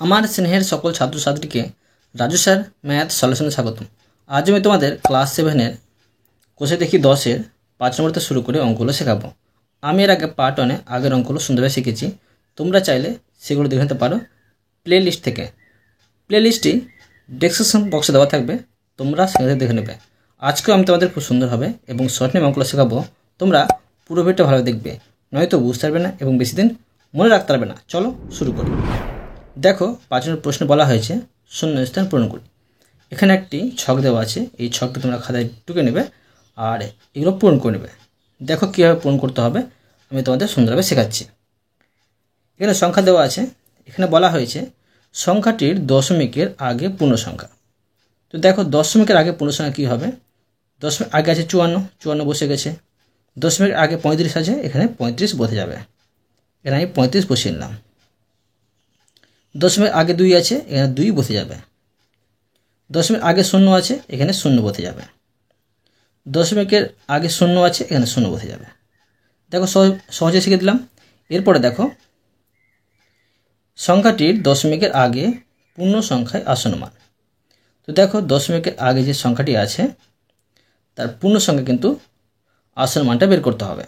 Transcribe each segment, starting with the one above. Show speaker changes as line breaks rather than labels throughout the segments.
আমার স্নেহের সকল ছাত্রছাত্রীকে রাজু স্যার ম্যাথ সলিউশনে স্বাগতম। আজ আমি তোমাদের ক্লাস 7-এর কোষে দেখি 10-এর 5 নম্বর থেকে শুরু করে অঙ্কগুলো শেখাবো। আমি এর আগে পার্ট 1-এ আগের অঙ্কগুলো সুন্দরভাবে শিখেছি। তোমরা চাইলে সেগুলো দেখে নিতে পারো প্লে লিস্ট থেকে। প্লে লিস্টটি ডেসক্রিপশন বক্সে দেওয়া থাকবে, তোমরা সেখানে দেখে নেবে। আজকেও আমি তোমাদের খুব সুন্দরভাবে এবং শর্ট নেম অঙ্কগুলো শেখাবো। তোমরা পুরো ভিডিওটা ভালো দেখবে, নয়তো বুঝতে পারবে না এবং বেশি দিন মনে রাখতে পারবে না। চলো শুরু করি। দেখো 5 নম্বর প্রশ্নে বলা হয়েছে শূন্যস্থান পূরণ করি। এখানে একটি ছক দেওয়া আছে, এই ছকটি তোমরা খাতায় টুকে নেবে আর এগুলো পূরণ করে নেবে। দেখো কীভাবে পূরণ করতে হবে আমি তোমাদের সুন্দরভাবে শেখাচ্ছি। এখানে সংখ্যা দেওয়া আছে, এখানে বলা হয়েছে সংখ্যাটির দশমিকের আগে পূর্ণ সংখ্যা। তো দেখো দশমিকের আগে পূর্ণ সংখ্যা কী হবে, দশমিক আগে আছে 54 বসে গেছে, দশমিকের আগে 35 আছে, এখানে 35 বসে যাবে। এখানে আমি 35 বসিয়ে নিলাম। দশমিক আগে 2 আছে, এখানে 2 বসে যাবে। দশমিক আগে 0 আছে, এখানে 0 বসে যাবে। দশমিকের আগে 0 আছে, এখানে 0 বসে যাবে। দেখো সহজে শিখে দিলাম। এরপরে দেখো সংখ্যাটির দশমিকের আগে পূর্ণ সংখ্যায় আসন্ন মান। তো দেখো দশমিকের আগে যে সংখ্যাটি আছে তার পূর্ণ সংখ্যা কিন্তু আসন্ন মানটা বের করতে হবে।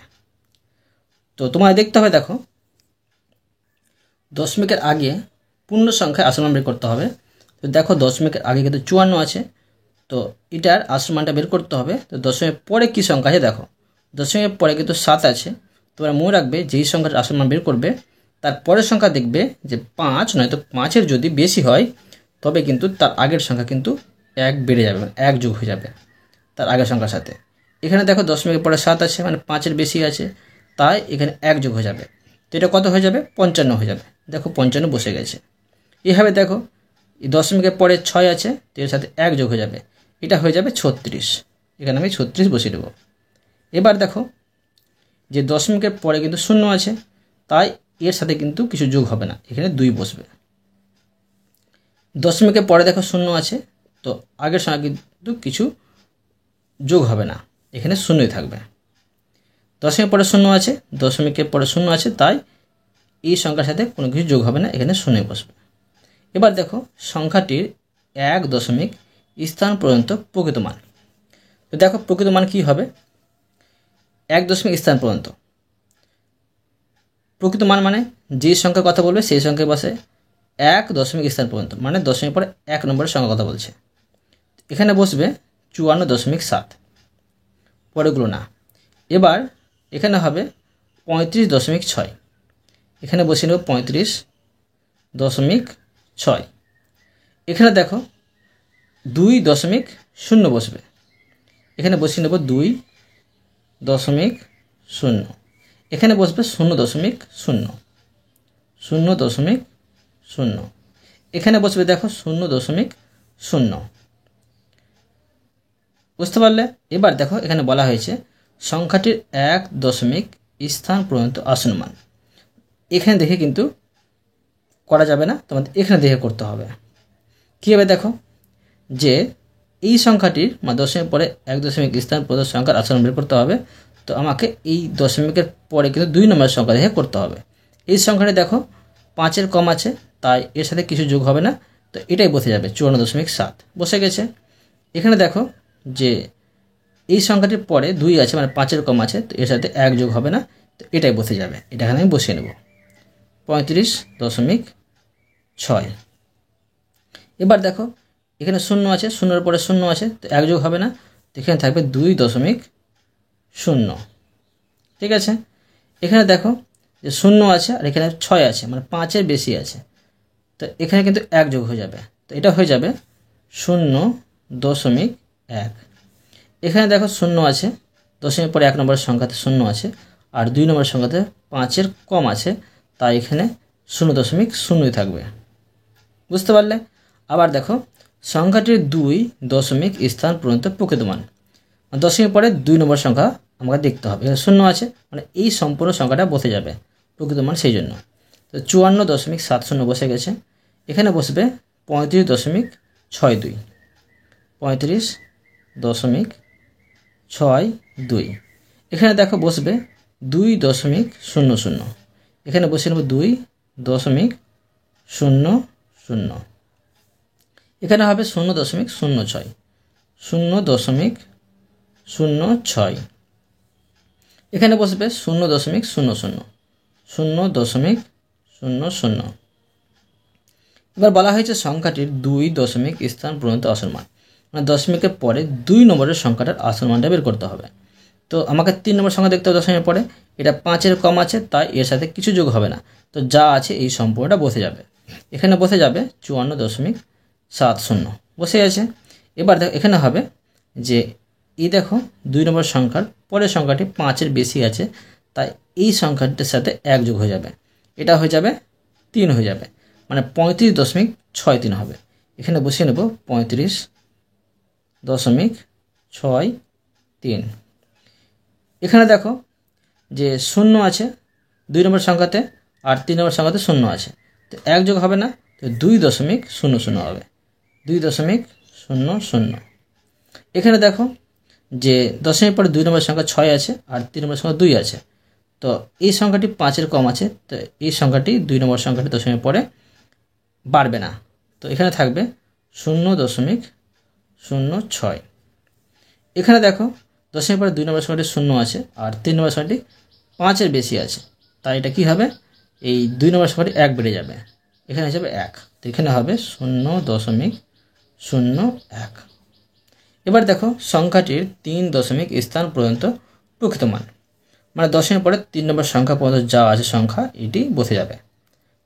তো তোমায় দেখতে হবে, দেখো দশমিকের আগে পূর্ণ সংখ্যায় আসন্ন মান বের করতে হবে। তো দেখো দশমিকের আগে কিন্তু 54 আছে, তো এটার আসন্ন মানটা বের করতে হবে। তো দশমিকের পরে কী সংখ্যা আছে দেখো, দশমিকের পরে কিন্তু 7 আছে। তোমরা মনে রাখবে যেই সংখ্যাটা আসন্ন মান বের করবে তার পরের সংখ্যা দেখবে যে 5 নয়তো 5-এর যদি বেশি হয় তবে কিন্তু তার আগের সংখ্যা কিন্তু 1 বেড়ে যাবে, মানে 1 যোগ হয়ে যাবে তার আগের সংখ্যার সাথে। এখানে দেখো দশমিকের পরে 7 আছে, মানে 5-এর বেশি আছে, তাই এখানে 1 যোগ হয়ে যাবে। তো এটা কত হয়ে যাবে, 55 হয়ে যাবে। দেখো 55 বসে গেছে। এইভাবে দেখো এই দশমিকের পরে 6 আছে, তো এর সাথে 1 যোগ হয়ে যাবে, এটা হয়ে যাবে 36। এখানে আমি 36 বসিয়ে দেবো। এবার দেখো যে দশমিকের পরে কিন্তু 0 আছে, তাই এর সাথে কিন্তু কিছু যোগ হবে না, এখানে 2 বসবে। দশমিকের পরে দেখো 0 আছে, তো আগের সঙ্গে কিন্তু কিছু যোগ হবে না, এখানে 0ই থাকবে। দশমিকের পরে 0 আছে, দশমিকের পরে 0 আছে, তাই এই সংখ্যার সাথে কোনো কিছু যোগ হবে না, এখানে 0ই বসবে। এবার দেখো সংখ্যাটির 1 দশমিক স্থান পর্যন্ত প্রকৃত মান। তো দেখো প্রকৃত মান কী হবে, 1 দশমিক স্থান পর্যন্ত। প্রকৃত মান মানে যে সংখ্যার কথা বলবে সেই সংখ্যায় বসে 1 দশমিক স্থান পর্যন্ত, মানে দশমিক পরে 1 নম্বরের সংখ্যার কথা বলছে। এখানে বসবে 54.7, পরেগুলো না। এবার এখানে হবে 35.6, এখানে বসিয়ে নেব 35.6। এখানে দেখো 2.0 বসবে, এখানে বসিয়ে নেব 2.0। এখানে বসবে 0.0, 0.0। এখানে বসবে দেখো 0.0। বুঝতে পারলে? এবার দেখো এখানে বলা হয়েছে সংখ্যাটির 1 দশমিক স্থান পর্যন্ত আসন্ন মান। এখানে দেখে কিন্তু করা যাবে না, তোমাদের এখানে দেখে করতে হবে। কীভাবে দেখো, যে এই সংখ্যাটির মানে দশমিক পরে 1 দশমিক স্থান পর্যন্ত সংখ্যার আসন্ন বের করতে হবে। তো আমাকে এই দশমিকের পরে কিন্তু 2 নম্বরের সংখ্যা দেখে করতে হবে। এই সংখ্যাটি দেখো 5-এর কম আছে, তাই এর সাথে কিছু যোগ হবে না, তো এটাই বসে যাবে 54.7 বসে গেছে। এখানে দেখো যে এই সংখ্যাটির পরে 2 আছে, মানে 5-এর কম আছে, তো এর সাথে 1 যোগ হবে না, তো এটাই বসে যাবে। এটা এখানে আমি বসিয়ে নেব 35.6। এবার দেখো এখানে 0 আছে, 0-এর পরে 0 আছে, তো 1 যোগ হবে না, তো এখানে থাকবে 2.0। ঠিক আছে। এখানে দেখো যে 0 আছে আর এখানে 6 আছে, মানে 5-এর বেশি আছে, তো এখানে কিন্তু 1 যোগ হয়ে যাবে, তো এটা হয়ে যাবে 0.1। এখানে দেখো 0 আছে, দশমিক পরে 1 নম্বরের সংখ্যাতে 0 আছে, আর 2 নম্বরের সংখ্যাতে 5-এর কম আছে, তাই এখানে 0.0 থাকবে। বুঝতে পারলে? আবার দেখো সংখ্যাটির 2 দশমিক স্থান পর্যন্ত প্রকৃত মান। দশমিক পরে 2 নম্বর সংখ্যা আমাকে দেখতে হবে, এখানে 0 আছে, মানে এই সম্পূর্ণ সংখ্যাটা বসে যাবে প্রকৃত মান, সেই জন্য। তো 54.70 বসে গেছে। এখানে বসবে 35.62, 35.62। এখানে দেখো বসবে 2.00, এখানে বসে নেব 2.00। শূন্য। এখানে হবে 0.06, 0.06। এখানে বসবে 0.00, 0.00। এবার বলা হয়েছে সংখ্যাটির 2 দশমিক স্থান পর্যন্ত আসল মান, মানে দশমিকের পরে 2 নম্বরের সংখ্যাটার আসল মানটা বের করতে হবে। তো আমাকে 3 নম্বর সংখ্যা দেখতে হবে দশমিকের পরে, এটা 5-এর কম আছে, তাই এর সাথে কিছু যোগ হবে না। তো যা আছে এই সম্পূর্ণটা বসে যাবে, এখানে বসে যাবে 54.70 বসে আছে। এবার দেখো এখানে হবে যে এই দেখো 2 নম্বর সংখ্যার পরের সংখ্যাটি 5-এর বেশি আছে, তাই এই সংখ্যাটির সাথে 1 যোগ হয়ে যাবে, এটা হয়ে যাবে 3 হয়ে যাবে, মানে 35.63 হবে। এখানে বসিয়ে নেব 35.63। এখানে দেখো যে শূন্য আছে 2 নম্বর সংখ্যাতে, আর 3 নম্বর সংখ্যাতে শূন্য আছে, তো 1 যোগ হবে না, তো 2.00 হবে, 2.00। এখানে দেখো যে দশমিক পরে 2 নম্বর সংখ্যা 6 আছে, আর 3 নম্বর সংখ্যা 2 আছে, তো এই সংখ্যাটি 5-এর কম আছে, তো এই সংখ্যাটি 2 নম্বর সংখ্যাটি দশমিক পরে বাড়বে না, তো এখানে থাকবে 0.06। এখানে দেখো দশমিক পরে 2 নম্বর সংখ্যাটি 0 আছে, আর 3 নম্বর সংখ্যাটি 5-এর বেশি আছে, তাই এটা কি হবে, এই 2 নম্বর সংখ্যাটি 1 বেড়ে যাবে, এখানে হিসাবে 1, তো এখানে হবে 0.01। এবার দেখো সংখ্যাটির 3 দশমিক স্থান পর্যন্ত প্রকৃত মান, মানে দশমিক পরে 3 নম্বর সংখ্যা পর্যন্ত যা আছে সংখ্যা এটি বসে যাবে।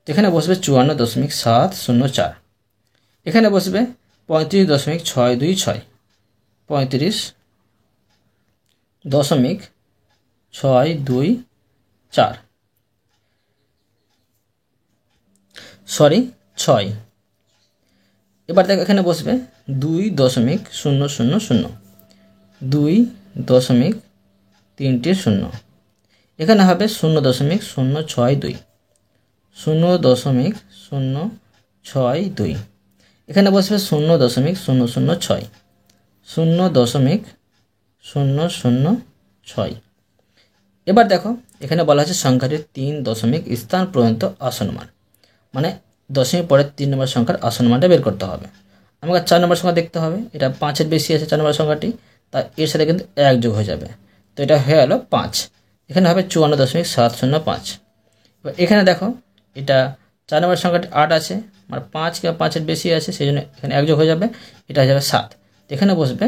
এখানে বসবে 54.704। এখানে বসবে 35.626, 35.624, সরি 6। এবার দেখো এখানে বসবে 2.000, 2.30। এখানে হবে 0.062, 0.062। এখানে বসবে 0.006, 0.006। এবার দেখো এখানে বলা আছে সংখ্যাটির 3 দশমিক স্থান পর্যন্ত আসল মান, মানে দশমিক পরে 3 নম্বর সংখ্যার আসল মানটা বের করতে হবে। আমাকে 4 নম্বর সংখ্যা দেখতে হবে, এটা 5-এর বেশি আছে 4 নম্বর সংখ্যাটি, তাই এর সাথে কিন্তু 1 যোগ হয়ে যাবে, তো এটা হয়ে গেল 5, এখানে হবে 54.705। এবার এখানে দেখো এটা 4 নম্বর সংখ্যাটি 8 আছে, মানে 5 কিংবা 5-এর বেশি আছে, সেই জন্য এখানে 1 যোগ হয়ে যাবে, এটা হয়ে যাবে 7, এখানে বসবে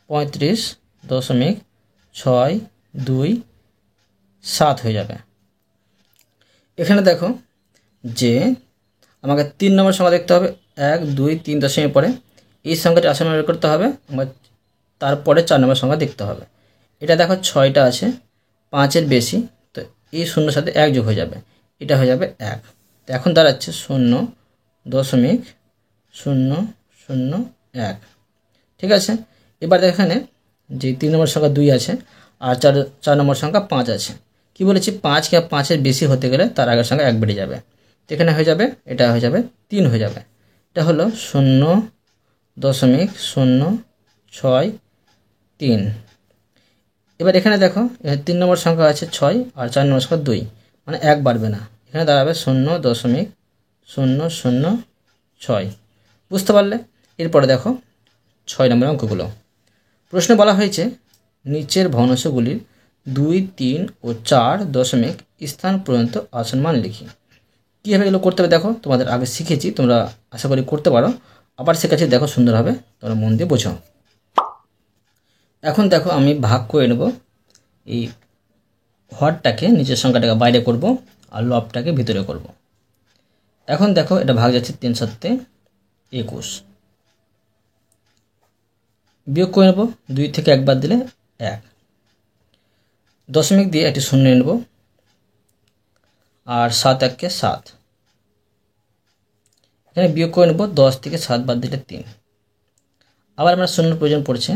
35.627 হয়ে যাবে। এখানে দেখো যে আমাকে 3 নম্বর সংখ্যা দেখতে হবে, 1 2 3 দশমিক পরে এই সংখ্যাটি আসল মান বের করতে হবে, তারপরে 4 নম্বর সংখ্যা দেখতে হবে। এটা দেখো 6টা আছে, 5-এর বেশি, তো এই শূন্যর সাথে 1 যোগ হয়ে যাবে, এটা হয়ে যাবে 1, তো এখন দাঁড়াচ্ছে 0.001। ঠিক আছে। এবার এখানে যে 3 নম্বর সংখ্যা 2 আছে, আর 4 নম্বর সংখ্যা 5 আছে, কি বলেছি 5 কিংবা 5-এর বেশি হতে গেলে তার আগের সংখ্যা 1 বেড়ে যাবে, তো এখানে হয়ে যাবে, এটা হয়ে যাবে 3 হয়ে যাবে, এটা হলো 0.063। এবার এখানে দেখো 3 নম্বর সংখ্যা আছে 6, আর 4 নম্বর সংখ্যা 2, মানে 1 বাড়বে না, এখানে দাঁড়াবে 0.006। বুঝতে পারলে? এরপরে দেখো 6 নম্বরের অঙ্কগুলো। প্রশ্নে বলা হয়েছে নিচের ভগ্নাংশগুলির 2, 3 ও 4 দশমিক স্থান পর্যন্ত আসল মান লিখি। কীভাবে এগুলো করতে হবে দেখো, তোমাদের আগে শিখেছি, তোমরা আশা করি করতে পারো, আবার শেখাচ্ছি, দেখো সুন্দরভাবে তোমরা মন দিয়ে বোঝো। এখন দেখো আমি ভাগ করে নেব, এই হরটাকে নিচের সংখ্যাটাকে বাইরে করব, আর লবটাকে ভিতরে করব। এখন দেখো এটা ভাগ যাচ্ছে 3 7 21, বিয়োগ করে নেব, 2 থেকে 1 বাদ দিলে 1, দশমিক দিয়ে একটি শূন্য নেব, আর 7 1 7, এখানে বিয়োগ করে নেব, 10 থেকে 7 বাদ দিলে 3, আবার আমরা শূন্যর প্রয়োজন পড়ছে।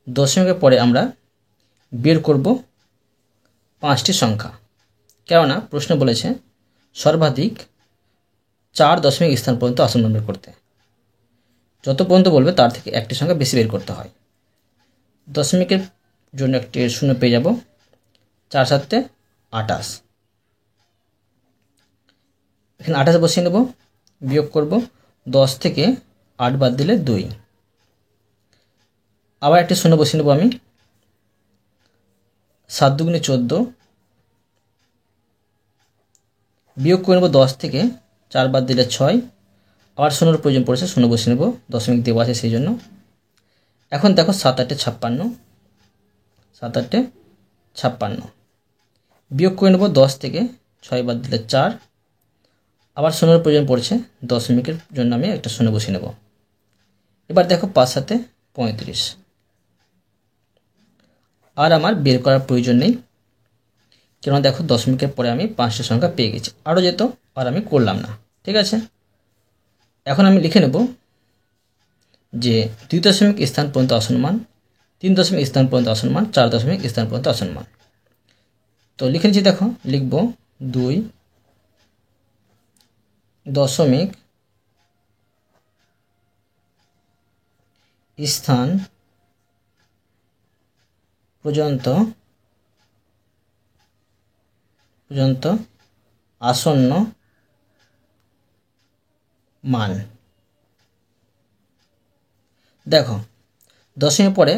দশমিকের পরে আমরা বের করব 5টি সংখ্যা, কেননা প্রশ্ন বলেছে সর্বাধিক 4 দশমিক স্থান পর্যন্ত আসল মান বের করতে, যত পর্যন্ত বলবে তার থেকে একটি সংখ্যা বেশি বের করতে হয়। দশমিকের জন্য একটি শূন্য পেয়ে যাব, 4 7 28, এখানে 28 বসিয়ে নেব, বিয়োগ করব 10 থেকে 8 বাদ দিলে 2। আবার একটি শূন্য বসিয়ে নেব আমি। 7 দুগুণে 14, বিয়োগ করে নেব 10 থেকে 4 বাদ দিলে 6। আবার শূন্যর প্রয়োজন পড়েছে, শূন্য বসিয়ে নেব, দশমিক দেওয়া আছে সেই জন্য। এখন দেখো 7 8 56, 7 8 56, বিয়োগ করে নেব 10 থেকে 6 বাদ দিলে 4। আবার শূন্যর প্রয়োজন পড়ছে, দশমিকের জন্য আমি একটা শূন্য বসিয়ে নেব। এবার দেখো 5 7 35, আর আমার বের করার প্রয়োজন নেই, কেন দেখো দশমিকের পরে আমি 5টা সংখ্যা পেয়ে গেছি, আরও যেত, আর আমি করলাম না। ঠিক আছে, এখন আমি লিখে নেব যে 2 দশমিক স্থান পর্যন্ত আসন্ন মান, 3 দশমিক স্থান পর্যন্ত আসন্ন মান, 4 দশমিক স্থান পর্যন্ত আসন্ন মান। তো লিখে নিচ্ছি, দেখো লিখব 2 দশমিক স্থান পর্যন্ত আসন্ন মান। দেখো দশমিকের পরে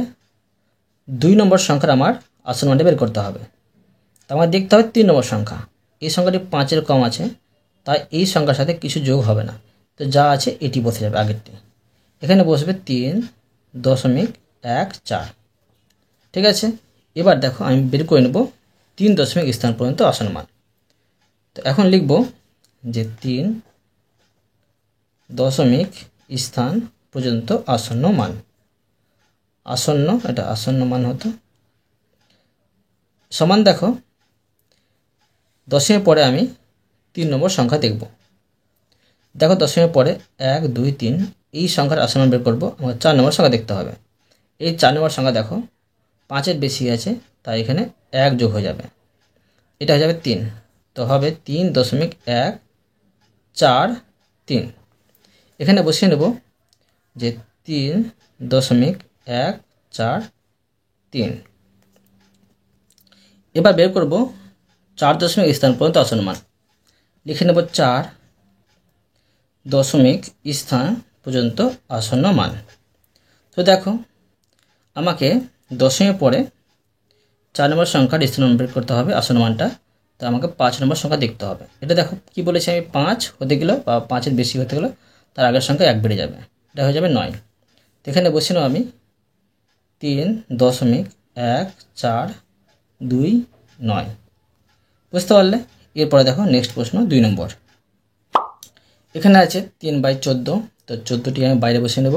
2 নম্বর সংখ্যার আমার আসন্ন মানটা বের করতে হবে। তো আমার দেখতে হবে 3 নম্বর সংখ্যা, এই সংখ্যাটি 5-এর কম আছে, তাই এই সংখ্যার সাথে কিছু যোগ হবে না, তো যা আছে এটি বসে যাবে আগেরটি। এখানে বসবে 3.14। ঠিক আছে, এবার দেখো আমি বের করে নেব 3 দশমিক স্থান পর্যন্ত আসন্ন মান। তো এখন লিখব যে 3 দশমিক স্থান পর্যন্ত আসন্ন মান, আসন্ন, এটা আসন্ন মান হতো, সমান দেখো দশমিকের পরে আমি 3 নম্বর সংখ্যা দেখব। দেখো দশমিকের পরে 1 2 3 এই সংখ্যার আসন্ন মান বের করবো, আমাকে 4 নম্বর সংখ্যা দেখতে হবে। এই 4 নম্বর সংখ্যা দেখো 5-এর বেশি আছে, তাই এখানে 1 যোগ হয়ে যাবে, এটা হয়ে যাবে 3। তো হবে 3.143। এখানে বসিয়ে নেব যে 3.143। এবার বের করব 4 দশমিক স্থান পর্যন্ত আসন্ন মান। লিখে নেব 4 দশমিক স্থান পর্যন্ত আসন্ন মান। তো দেখো আমাকে দশমিকের পরে 4 নম্বর সংখ্যার স্থান বের করতে হবে আসন্ন মানটা, তো আমাকে 5 নম্বর সংখ্যা দেখতে হবে। এটা দেখো কি বলেছি আমি, 5 হতে গেল বা 5-এর বেশি হতে গেলে তার আগের সংখ্যা 1 বেড়ে যাবে, এটা হয়ে যাবে 9। তো এখানে বসিয়ে নেব আমি 3.1429। বুঝতে পারলে? এরপরে দেখো নেক্সট প্রশ্ন 2 নম্বর। এখানে আছে 3/14, তো 14টি আমি বাইরে বসিয়ে নেব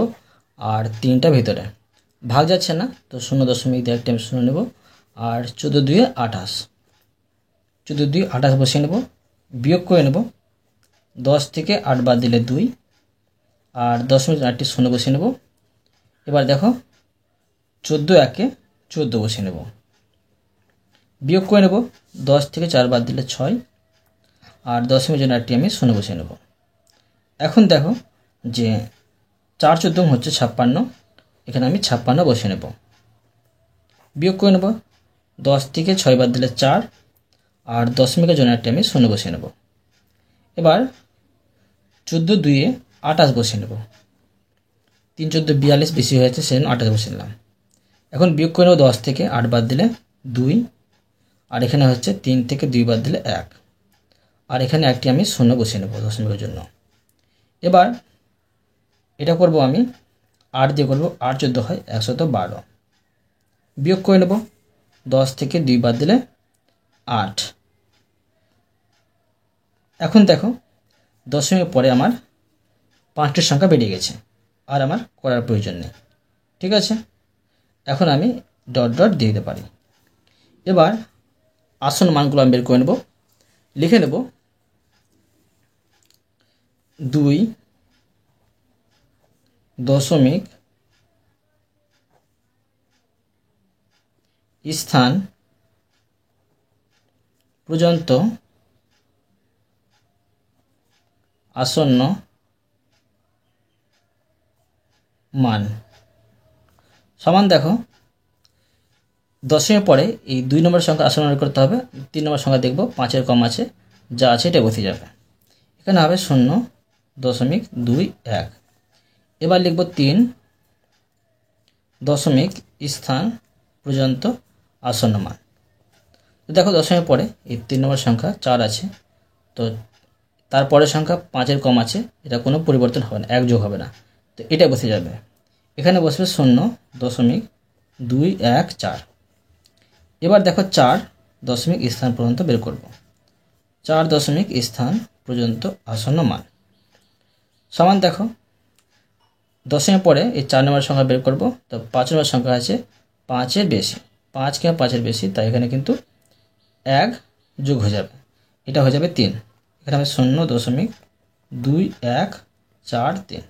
আর 3টা ভিতরে, ভাগ যাচ্ছে না, তো 0.2 দিয়ে একটা আমি 0 নেব, আর 14 2 28, 14 2 28 বসিয়ে নেব, বিয়োগ করে নেব 10 থেকে 8 বাদ দিলে 2, আর 10.8টি 0 বসিয়ে নেব। এবার দেখো 14 1 14 বসিয়ে নেব, বিয়োগ করে নেব 10 থেকে 4 বাদ দিলে 6, আর 10.8টি আমি 0 বসিয়ে নেব। এখন দেখো যে 4 14 হচ্ছে 56, এখানে আমি 56 বসিয়ে নেব, বিয়োগ করে নেব 10 থেকে 6 বাদ দিলে 4, আর দশমিকের জন্য একটি আমি 0 বসিয়ে নেব। এবার 14 2 28 বসিয়ে নেব, 3 14 42 বেশি হয়েছে সেজন্য 28 বসিয়ে নিলাম। এখন বিয়োগ করে নেব 10 থেকে 8 বাদ দিলে 2, আর এখানে হচ্ছে 3 থেকে 2 বাদ দিলে 1, আর এখানে একটি আমি 0 বসিয়ে নেব দশমিকের জন্য। এবার এটা করব আমি 8 দিয়ে করব, 8 14 হয় 112, বিয়োগ করে নেব 10 থেকে 2 বাদ দিলে 8। এখন দেখো দশমিকের পরে আমার 5টি সংখ্যা বেরিয়ে গেছে, আর আমার করার প্রয়োজন নেই। ঠিক আছে, এখন আমি ডট ডট দিয়ে দিতে পারি। এবার আসন্ন মানগুলো আমি বের করে নেব, লিখে নেব 2 দশমিক স্থান পর্যন্ত আসন্ন মান, সমান দেখো দশমিকের পরে এই 2 নম্বর সংখ্যা আসন্ন মান করতে হবে, 3 নম্বর সংখ্যা দেখব 5-এর কম আছে, যা আছে এটা বসে যাবে। এখানে হবে 0 0.21। এবার লিখব 3 দশমিক স্থান পর্যন্ত আসন্ন মান। তো দেখো দশমিকের পরে এই 3 নম্বর সংখ্যা 4 আছে, তো তারপরের সংখ্যা 5-এর কম আছে, এটা কোনো পরিবর্তন হবে না, এক যোগ হবে না, তো এটা বসে যাবে। এখানে বসবে 0.214। এবার দেখো 4 দশমিক স্থান পর্যন্ত বের করব। 4 দশমিক স্থান পর্যন্ত আসন্ন মান সমান দেখো দশমিকের পরে এই 4 নম্বর সংখ্যা বের করব। তো 5 নম্বর সংখ্যা আছে 5-এর বেশি, 5 কিংবা 5-এর বেশি, তাই এখানে কিন্তু 1 যোগ হয়ে যাবে, এটা হয়ে যাবে 3। এখানে হবে 0.2143।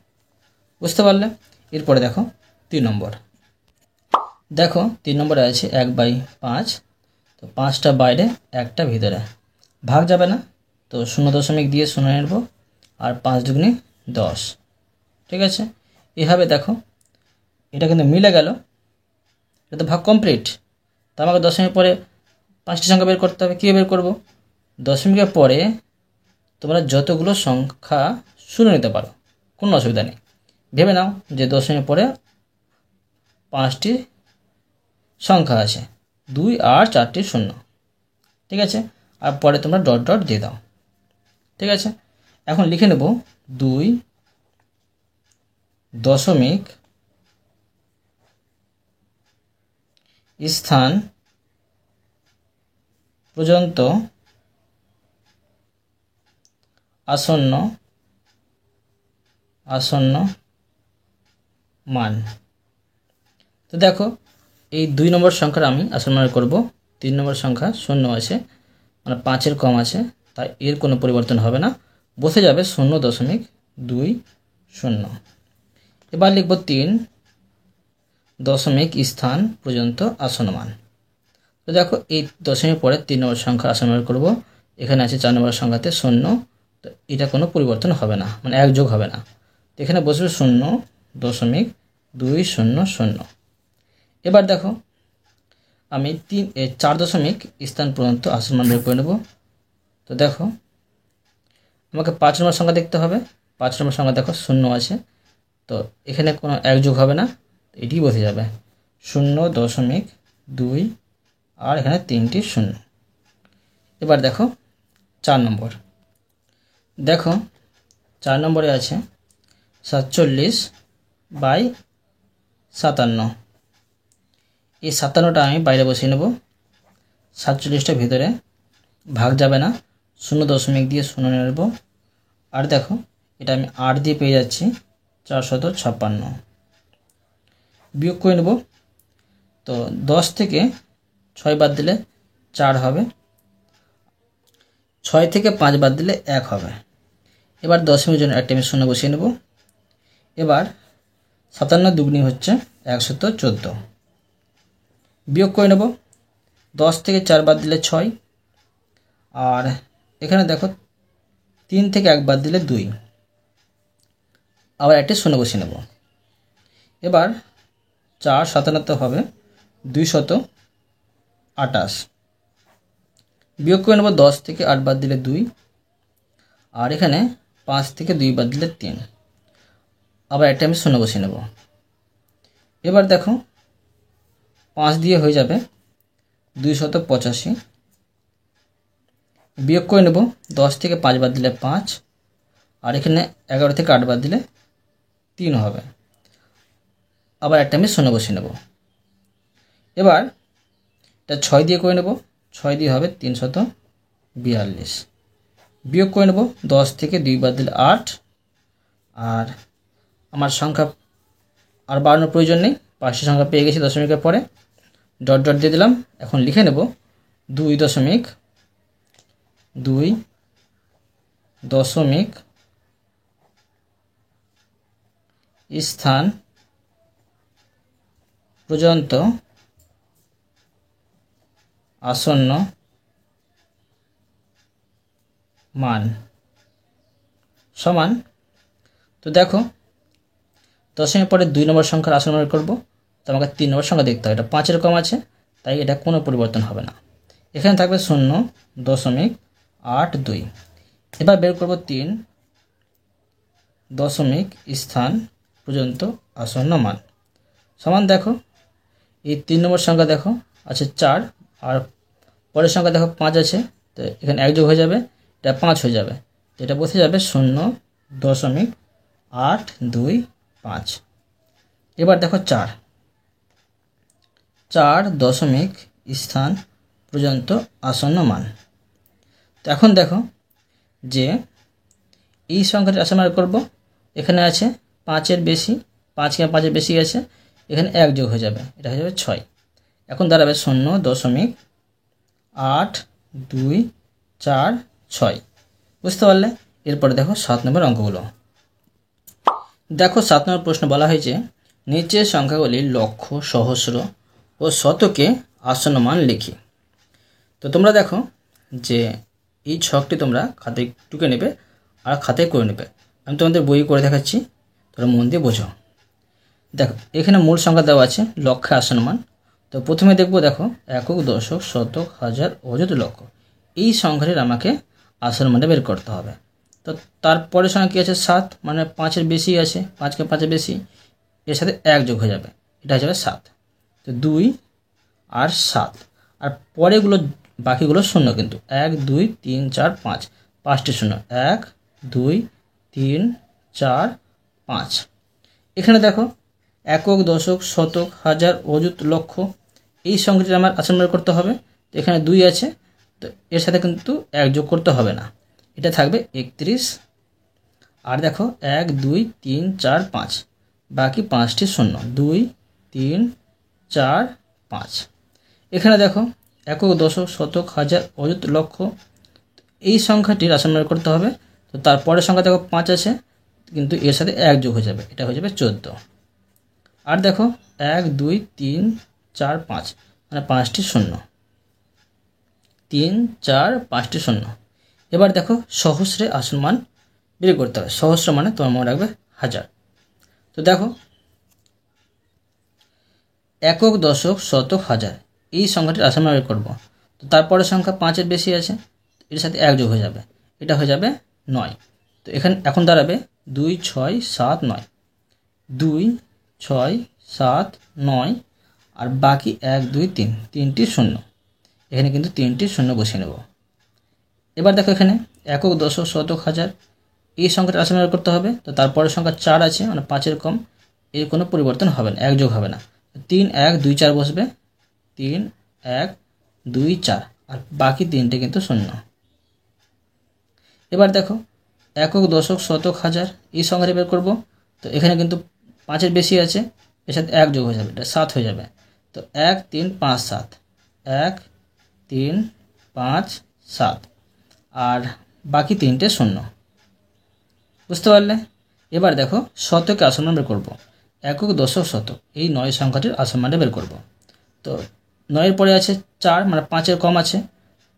বুঝতে পারলে? এরপরে দেখো 3 নম্বর। দেখো 3 নম্বরে আছে 1/5, তো 5টা বাইরে 1টা ভিতরে, ভাগ যাবে না, তো 0 দিয়ে 0 নেব, আর 5 দুগুণে 10। ঠিক আছে, এভাবে দেখো এটা কিন্তু মিলে গেল, এটা তো ভাগ কমপ্লিট। তো আমাকে দশমিকের পরে 5টি সংখ্যা বের করতে হবে। কী বের করব? দশমিকের পরে তোমরা যতগুলো সংখ্যা শুনে নিতে পারো, কোনো অসুবিধা নেই। ভেবে নাও যে দশমিকের পরে 5টি সংখ্যা আছে, 2 আর 4টি 0। ঠিক আছে, আর পরে তোমরা ডট ডট দিয়ে দাও। ঠিক আছে, এখন লিখে নেব 2 দশমিক স্থান পর্যন্ত আসন্ন মান। তো দেখো এই 2 নম্বর সংখ্যার আমি আসন্ন মান করব। 3 নম্বর সংখ্যা 0 আছে, মানে 5-এর কম আছে, তাই এর কোনো পরিবর্তন হবে না, বসে যাবে 0.20। এবার লিখব 3 দশমিক স্থান পর্যন্ত আসন্ন মান। তো দেখো এই দশমিক পরে 3 নম্বর সংখ্যা আসন্ন মান করব। এখানে আছে 4 নম্বর সংখ্যাতে 0, তো এটা কোনো পরিবর্তন হবে না, মানে এক যোগ হবে না, তো এখানে বসবে 0.200। এবার দেখো আমি 4 দশমিক স্থান পর্যন্ত আসন্ন মান বের করে নেব। তো দেখো আমাকে 5 নম্বর সংখ্যা দেখতে হবে। 5 নম্বর সংখ্যা দেখো 0 আছে, তো এখানে কোনো এক যোগ হবে না, এটি বসে যাবে 0.2, আর এখানে 3টি 0। এবার দেখো 4 নম্বর। দেখো 4 নম্বরে আছে 47/57। এই 57টা আমি বাইরে বসিয়ে নেব, 47টা ভিতরে, ভাগ যাবে না, 0 দিয়ে 0 নেব, আর দেখো এটা আমি 8 দিয়ে পেয়ে যাচ্ছি 456। বিয়োগ করে নেব, তো 10 থেকে 6 বাদ দিলে 4 হবে, 6 থেকে 5 বাদ দিলে 1 হবে। এবার দশমিকের জন্য একটা আমি 0 বসিয়ে নেব। এবার 57 দুগুণী হচ্ছে 114। বিয়োগ করে নেব, 10 থেকে 4 বাদ দিলে 6, আর এখানে দেখো 3 থেকে 1 বাদ দিলে 2, আবার একটা 0 বসিয়ে নেব। এবার 4 57 হবে 228। বিয়োগ করে নেব, 10 থেকে 8 বাদ দিলে 2, আর এখানে 5 থেকে 2 বাদ দিলে 3, আবার একটা আমি 0 বসিয়ে নেব। এবার দেখো 5 দিয়ে হয়ে যাবে 285। বিয়োগ করে নেব, 10 থেকে 5 বাদ দিলে 5, আর এখানে 11 থেকে 8 বাদ দিলে 3 হবে, আবার একটা আমি 0 বসিয়ে নেব। এবার এটা 6 দিয়ে করে নেব, 6 দিয়ে হবে 342। বিয়োগ করে নেব, 10 থেকে 2 বাদ দিলে 8, আর আমার সংখ্যা আর বাড়ানোর প্রয়োজন নেই, 5টি সংখ্যা পেয়ে গেছি দশমিকের পরে, ডট ডট দিয়ে দিলাম। এখন লিখে নেব 2 দশমিক স্থান পর্যন্ত আসন্ন মান সমান। তো দেখো দশমিকের পরে 2 নম্বর সংখ্যার আসন্ন মান করব, তো আমাকে 3 নম্বর সংখ্যা দেখতে হবে, এটা 5-এর কম আছে, তাই এটা কোনো পরিবর্তন হবে না, এখানে থাকবে 0.82। এবার বের করব 3 দশমিক স্থান পর্যন্ত আসন্ন মান সমান দেখো এই 3 নম্বর সংখ্যা দেখো আছে 4 আর পরের সংখ্যা দেখো 5 আছে, তো এখানে 1 যোগ হয়ে যাবে, এটা 5 হয়ে যাবে, এটা বসে যাবে 0.825। এবার দেখো 4 দশমিক স্থান পর্যন্ত আসন্ন মান। তো এখন দেখো যে এই সংখ্যাটি আসন্ন মান করব, এখানে আছে 5-এর বেশি, 5 কিংবা 5-এর বেশি আছে, এখানে 1 যোগ হয়ে যাবে, এটা হয়ে যাবে 6। এখন দাঁড়াবে 0.82546। বুঝতে পারলে? এরপরে দেখো 7 নম্বর অঙ্কগুলো। দেখো 7 নম্বর প্রশ্ন বলা হয়েছে নিচের সংখ্যাগুলি লক্ষ, সহস্র ও শতকে আসন্ন মান লিখি। তো তোমরা দেখো যে এই ছকটি তোমরা খাতায় টুকে নেবে আর খাতায় করে নেবে। আমি তোমাদের বই করে দেখাচ্ছি, তোমরা মন দিয়ে বোঝো। দেখো এখানে মূল সংখ্যা দেওয়া আছে, লক্ষে আসন্ন মান। তো প্রথমে দেখবো, দেখো একক, দশক, শতক, হাজার, অযুত, লক্ষ। এই সংখ্যাটির আমাকে আসন্ন মানটা বের করতে হবে। তো তারপরের সংখ্যা কী আছে? 7, মানে 5-এর বেশি আছে, 5 কে 5-এর বেশি, এর সাথে 1 যোগ হয়ে যাবে, এটা হয়ে যাবে 7। তো 2 আর 7, আর পরেগুলো বাকিগুলো শূন্য, কিন্তু 1 2 3 4 5, 5টি শূন্য, 1 2 3 4 5। এখানে দেখো একক, দশক, শতক, হাজার, অযুত, লক্ষ, এই সংখ্যাটি আমার আসন্ন বের করতে হবে। তো এখানে 2 আছে, তো এর সাথে কিন্তু 1 যোগ করতে হবে না, এটা থাকবে 31। আর দেখো 1 2 3 4 5, বাকি 5টি শূন্য, 2 3 4 5। এখানে দেখো একক, দশক, শতক, হাজার, অযুত, লক্ষ, এই সংখ্যাটির আসন্ন বের করতে হবে। তো তারপরের সংখ্যা দেখো 5 আছে, কিন্তু এর সাথে 1 যোগ হয়ে যাবে, এটা হয়ে যাবে 14। আর দেখো 1 2 3 4 5, মানে 5টি শূন্য, 3 4 5টি শূন্য। এবার দেখো সহস্রে আসন্ন মান বের করতে হবে। সহস্র মানে তোমার মনে রাখবে 1000। তো দেখো একক, দশক, শতক, হাজার, এই সংখ্যাটির আসন্ন মান বের করবো। তো তারপরের সংখ্যা 5-এর বেশি আছে, এর সাথে 1 যোগ হয়ে যাবে, এটা হয়ে যাবে 9। তো এখানে এখন দাঁড়াবে 2 6 7 9, 2 6 7 9, আর বাকি 1 2 3, 3টি শূন্য, এখানে কিন্তু 3টি শূন্য বসিয়ে নেব। এবার দেখো এখানে একক, দশক, শতক, হাজার, এই সংখ্যাটা আসন্ন বের করতে হবে। তো তারপরের সংখ্যা 4 আছে, মানে 5-এর কম, এর কোনো পরিবর্তন হবে না, 1 যোগ হবে না। 3 1 2 4 বসবে, 3 1 2 4, আর বাকি 3টে কিন্তু শূন্য। এবার দেখো একক, দশক, শতক, হাজার, এই সংখ্যাটি বের করব। তো এখানে কিন্তু 5-এর বেশি আছে, এর সাথে 1 যোগ হয়ে যাবে, এটা 7 হয়ে যাবে। তো 1 3 5 7, 1 3 5 7, আর বাকি 3টে শূন্য। বুঝতে পারলে? এবার দেখো শতকে আসন্ন মান বের করবো। একক, দশক, শতক, এই 9 সংখ্যাটির আসন্ন মানটা বের করব। তো 9-এর পরে আছে 4, মানে 5-এর কম আছে,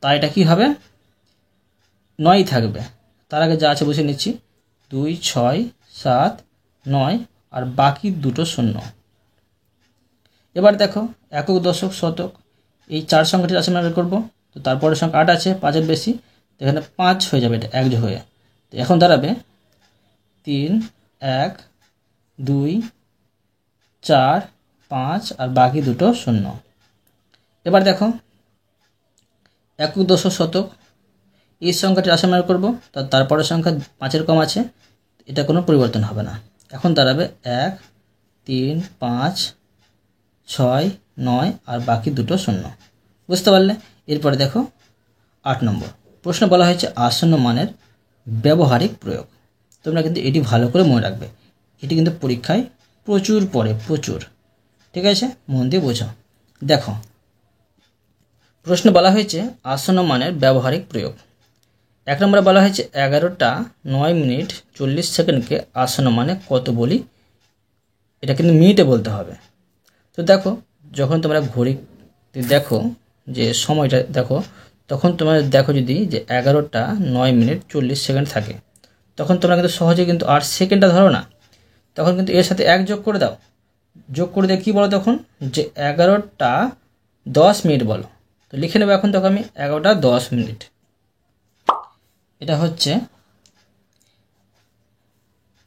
তাই এটা কী হবে? 9 থাকবে। তার আগে যা আছে বসে নিচ্ছি, 2 6 7 9, আর বাকি দুটো শূন্য। এবার দেখো একক, দশক, শতক, এই 4 সংখ্যাটির আসন্ন মান বের করবো। তো তারপরের সংখ্যা 8 আছে, 5-এর বেশি, তো এখানে 5 হয়ে যাবে, এটা 1 যোগ হয়ে। তো এখন দাঁড়াবে 3 1 2 4 5, আর বাকি দুটো শূন্য। এবার দেখো একক, দশক, শতক, এই সংখ্যাটির আসন্ন মান করব। তারপরের সংখ্যা 5-এর কম আছে, এটা কোনো পরিবর্তন হবে না। এখন দাঁড়াবে 1 3 5 6 9, আর বাকি দুটো শূন্য। বুঝতে পারলে? এরপরে দেখো 8 নম্বর প্রশ্ন বলা হয়েছে আসন্ন মানের ব্যবহারিক প্রয়োগ। তোমরা কিন্তু এটি ভালো করে মনে রাখবে, এটি কিন্তু পরীক্ষায় প্রচুর পড়ে, প্রচুর। ঠিক আছে, মন দিয়ে বোঝো। দেখো প্রশ্ন বলা হয়েছে আসন্ন মানের ব্যবহারিক প্রয়োগ। 1 নম্বরে বলা হয়েছে 11টা 9 মিনিট 40 সেকেন্ডকে আসন্ন মানে কত বলি? এটা কিন্তু মিনিটে বলতে হবে। তো দেখো যখন তোমরা ঘড়ি দেখো যে সময়টা দেখো, তখন তোমরা দেখো যদি যে 11টা 9 মিনিট 40 সেকেন্ড থাকে, তখন তোমরা কিন্তু সহজে কিন্তু 8 সেকেন্ডটা ধরো না, তখন কিন্তু এর সাথে 1 যোগ করে দাও। যোগ করে দিয়ে কী বলো তখন? যে 11টা 10 মিনিট বলো। তো লিখে নেবো এখন, তখন আমি 11টা 10 মিনিট, এটা হচ্ছে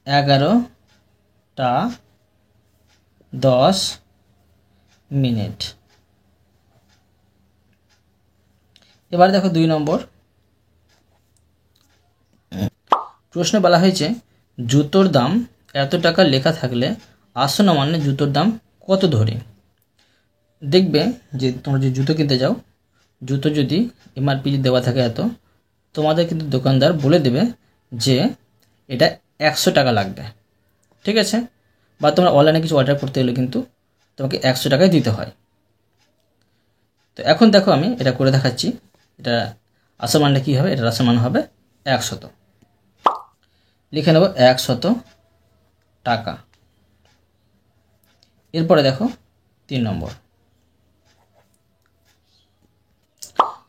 11টা 10 মিনিট। এবার দেখো 2 নম্বর প্রশ্ন বলা হয়েছে জুতোর দাম এত টাকা লেখা থাকলে আসন্ন মানে জুতোর দাম কত ধরে। দেখবে যে তোমরা যে জুতো কিনতে যাও, জুতো যদি এমআরপি দেওয়া থাকে এত, তোমাদের কিন্তু দোকানদার বলে দেবে যে এটা 100 টাকা লাগবে, ঠিক আছে। বা তোমরা অনলাইনে কিছু অর্ডার করতে গেলে কিন্তু তোমাকে 100 টাকায় দিতে হয়। তো এখন দেখো আমি এটা করে দেখাচ্ছি। এটা আসল মানটা কী হবে, এটা আসল মান হবে 100। লিখে নেব 100 টাকা। এরপরে দেখো 3 নম্বর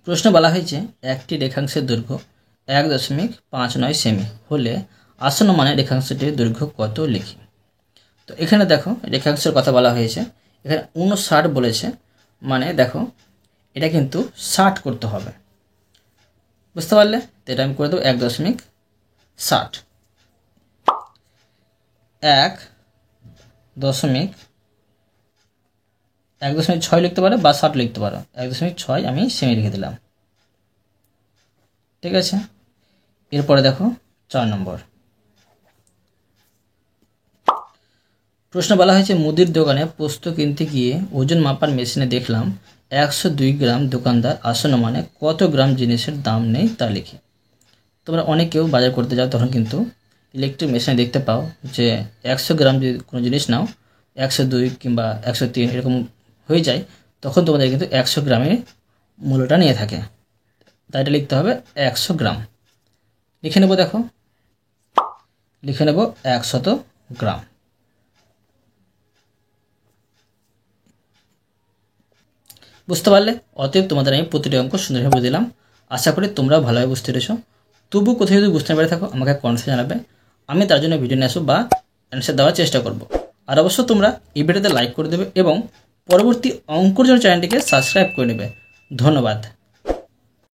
প্রশ্ন বলা হয়েছে একটি রেখাংশের দৈর্ঘ্য 1.59 সেমি হলে আসন্ন মানে রেখাংশটির দৈর্ঘ্য কত লিখি। তো এখানে দেখো রেখাংশের কথা বলা হয়েছে, এখানে 59 বলেছে, মানে দেখো এটা কিন্তু 60 করতে হবে, বুঝতে পারলে। তো এটা আমি করে দেবো 1.60। 1.6 লিখতে পারো বা 60 লিখতে পারো। 1.6 আমি সেমি লিখে দিলাম, ঠিক আছে। এরপরে দেখো 4 নম্বর প্রশ্ন বলা হয়েছে মুদির দোকানে পোস্ত কিনতে গিয়ে ওজন মাপার মেশিনে দেখলাম 102 গ্রাম। দোকানদার আসন্ন মানে কত গ্রাম জিনিসের দাম নেই তা লিখি। তোমরা অনেকেও বাজার করতে যাও, তখন কিন্তু ইলেকট্রিক মেশিনে দেখতে পাও যে 100 গ্রাম যদি কোনো জিনিস নাও 102 কিংবা 103 এরকম হয়ে যায়, তখন তোমাদের কিন্তু 100 গ্রামের মূল্যটা নিয়ে থাকে। তাই এটা লিখতে হবে 100 গ্রাম। লিখে নেব, দেখো লিখে নেব 100 গ্রাম। বুঝতে পারলে? অতএব তোমাদের আমি প্রতিটি অঙ্ক সুন্দরভাবে বুঝে দিলাম। আশা করি তোমরাও ভালোভাবে বুঝতে পেরেছো। তবু কোথাও যদি বুঝতে না পেরে থাকো আমাকে কমেন্টসে জানাবে, আমি তার জন্য ভিডিও নিয়ে আসবো বা অ্যান্সার দেওয়ার চেষ্টা করব। আর অবশ্য তোমরা এই ভিডিওতে লাইক করে দেবে এবং পরবর্তী অঙ্কর জন্য চ্যানেলটিকে সাবস্ক্রাইব করে নেবে। ধন্যবাদ।